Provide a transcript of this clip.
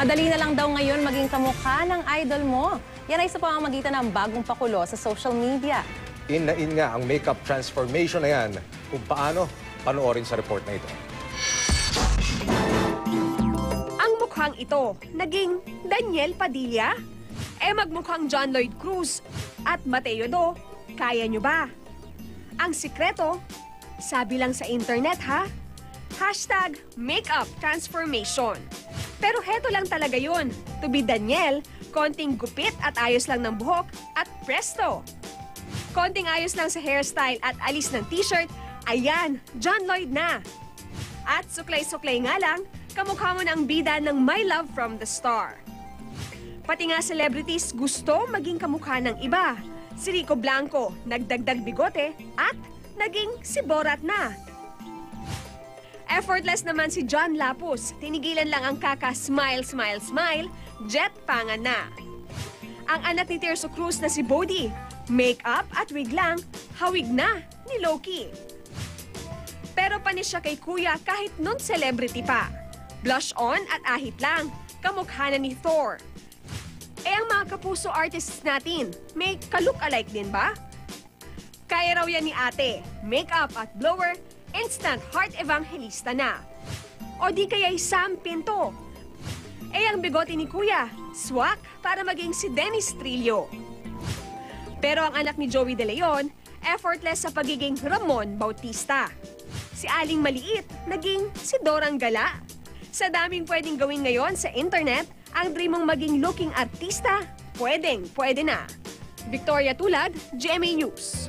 Madali na lang daw ngayon maging kamukha ng idol mo. Yan ay sa pamamagitan ng bagong pakulo sa social media. In na in nga ang makeup transformation na yan. Kung paano, panoorin sa report na ito. Ang mukhang ito, naging Daniel Padilla? Magmukhang John Lloyd Cruz at Mateo Do, kaya nyo ba? Ang sikreto, sabi lang sa internet ha, #makeup transformation. Pero heto lang talaga yun, to be Daniel, konting gupit at ayos lang ng buhok at presto. Konting ayos lang sa hairstyle at alis ng t-shirt, ayan, John Lloyd na. At suklay-suklay nga lang, kamukha mo ng bida ng My Love from the Star. Pati nga celebrities gusto maging kamukha ng iba. Si Rico Blanco, nagdagdag bigote at naging si Borat na. Effortless naman si John Lapus, tinigilan lang ang kaka-smile, smile, smile, jet pangan na. Ang anak ni Tirso Cruz na si Bodhi, make-up at wig lang, hawig na ni Loki. Pero panis siya kay Kuya kahit non-celebrity pa. Blush on at ahit lang, kamukha na ni Thor. Ang mga kapuso artists natin, may ka-look-alike din ba? Kaya raw yan ni ate, make-up at blower, instant heart evangelista na. O di kaya'y Sam Pinto. Ang bigote ni Kuya, swak para maging si Dennis Trillo. Pero ang anak ni Joey De Leon, effortless sa pagiging Ramon Bautista. Si Aling Maliit, naging si Dorang Gala. Sa daming pwedeng gawin ngayon sa internet, ang dream mong maging looking artista, pwede na. Victoria Tulad, GMA News.